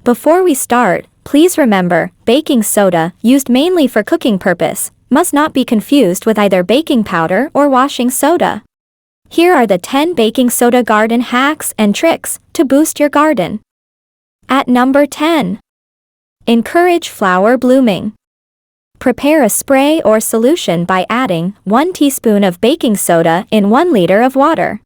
Before we start, please remember, baking soda, used mainly for cooking purpose, must not be confused with either baking powder or washing soda. Here are the 10 baking soda garden hacks and tricks to boost your garden. At number 10. Encourage flower blooming. Prepare a spray or solution by adding 1 teaspoon of baking soda in 1 liter of water.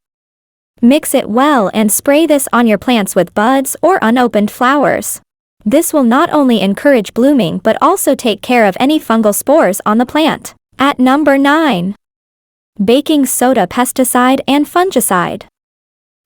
Mix it well and spray this on your plants with buds or unopened flowers. This will not only encourage blooming but also take care of any fungal spores on the plant. At number 9. Baking soda pesticide and fungicide.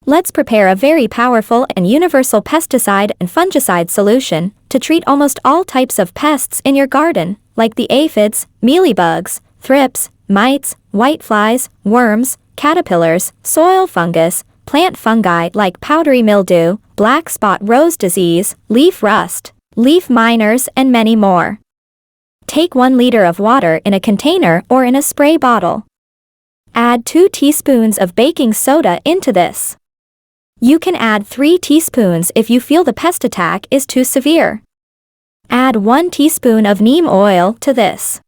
Let's prepare a very powerful and universal pesticide and fungicide solution to treat almost all types of pests in your garden, like the aphids, mealybugs, thrips, mites, whiteflies, worms, caterpillars, soil fungus, plant fungi like powdery mildew, black spot rose disease, leaf rust, leaf miners, and many more. Take 1 liter of water in a container or in a spray bottle. Add 2 teaspoons of baking soda into this. You can add 3 teaspoons if you feel the pest attack is too severe. Add 1 teaspoon of neem oil to this.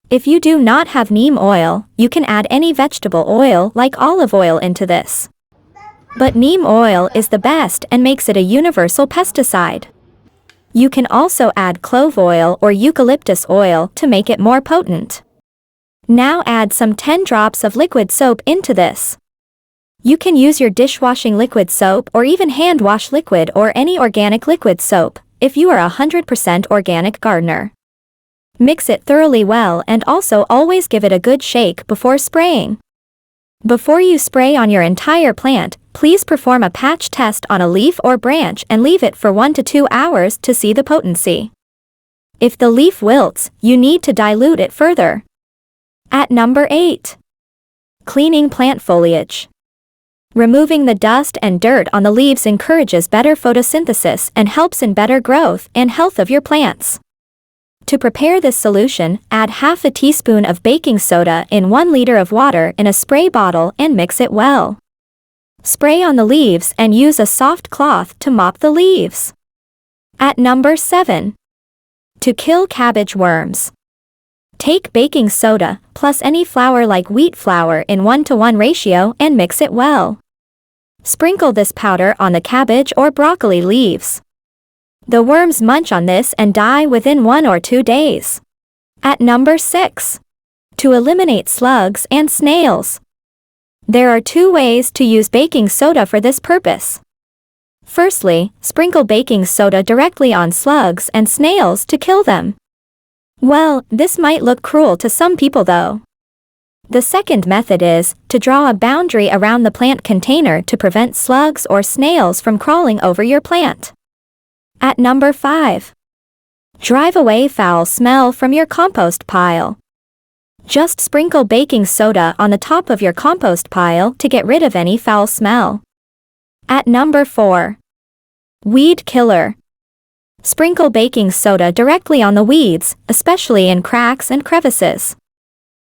If you do not have neem oil, you can add any vegetable oil like olive oil into this. But neem oil is the best and makes it a universal pesticide. You can also add clove oil or eucalyptus oil to make it more potent. Now add some 10 drops of liquid soap into this. You can use your dishwashing liquid soap or even hand wash liquid or any organic liquid soap, if you are a 100% organic gardener. Mix it thoroughly well and also always give it a good shake before spraying. Before you spray on your entire plant, please perform a patch test on a leaf or branch and leave it for 1 to 2 hours to see the potency. If the leaf wilts, you need to dilute it further. At number 8. Cleaning plant foliage. Removing the dust and dirt on the leaves encourages better photosynthesis and helps in better growth and health of your plants. To prepare this solution, add half a teaspoon of baking soda in 1 liter of water in a spray bottle and mix it well. Spray on the leaves and use a soft cloth to mop the leaves. At number 7. To kill cabbage worms. Take baking soda plus any flour like wheat flour in 1-to-1 ratio and mix it well. Sprinkle this powder on the cabbage or broccoli leaves. The worms munch on this and die within 1 or 2 days. At number 6. To eliminate slugs and snails. There are 2 ways to use baking soda for this purpose. Firstly, sprinkle baking soda directly on slugs and snails to kill them. Well, this might look cruel to some people though. The second method is to draw a boundary around the plant container to prevent slugs or snails from crawling over your plant. At number 5. Drive away foul smell from your compost pile. Just sprinkle baking soda on the top of your compost pile to get rid of any foul smell. At number 4. Weed killer. Sprinkle baking soda directly on the weeds, especially in cracks and crevices.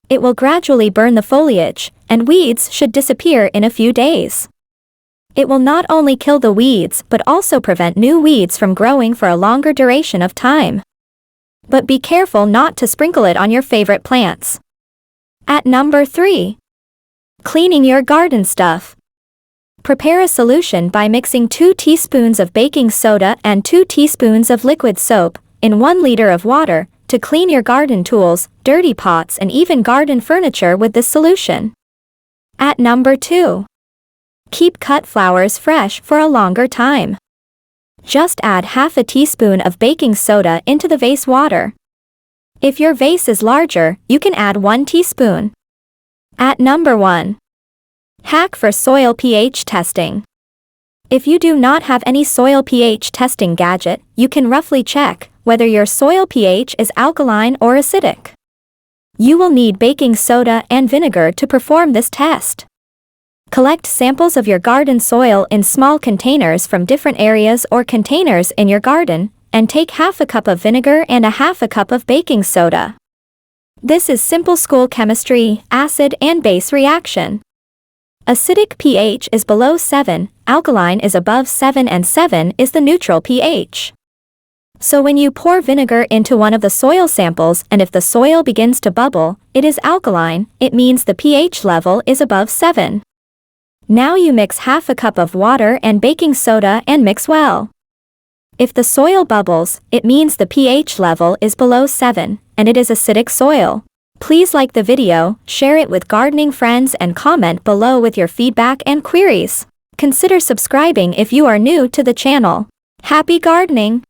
It will gradually burn the foliage, and weeds should disappear in a few days. It will not only kill the weeds but also prevent new weeds from growing for a longer duration of time. But be careful not to sprinkle it on your favorite plants. At number 3. Cleaning your garden stuff. Prepare a solution by mixing 2 teaspoons of baking soda and 2 teaspoons of liquid soap in 1 liter of water to clean your garden tools, dirty pots, and even garden furniture with this solution. At number 2. Keep cut flowers fresh for a longer time. Just add half a teaspoon of baking soda into the vase water. If your vase is larger, you can add 1 teaspoon. At number 1. Hack for soil pH testing. If you do not have any soil pH testing gadget, you can roughly check whether your soil pH is alkaline or acidic. You will need baking soda and vinegar to perform this test. Collect samples of your garden soil in small containers from different areas or containers in your garden, and take half a cup of vinegar and a half a cup of baking soda. This is simple school chemistry, acid and base reaction. Acidic pH is below 7, alkaline is above 7 and 7 is the neutral pH. So when you pour vinegar into one of the soil samples and if the soil begins to bubble, it is alkaline, it means the pH level is above 7. Now you mix half a cup of water and baking soda and mix well. If the soil bubbles, it means the pH level is below 7, and it is acidic soil. Please like the video, share it with gardening friends and comment below with your feedback and queries. Consider subscribing if you are new to the channel. Happy gardening!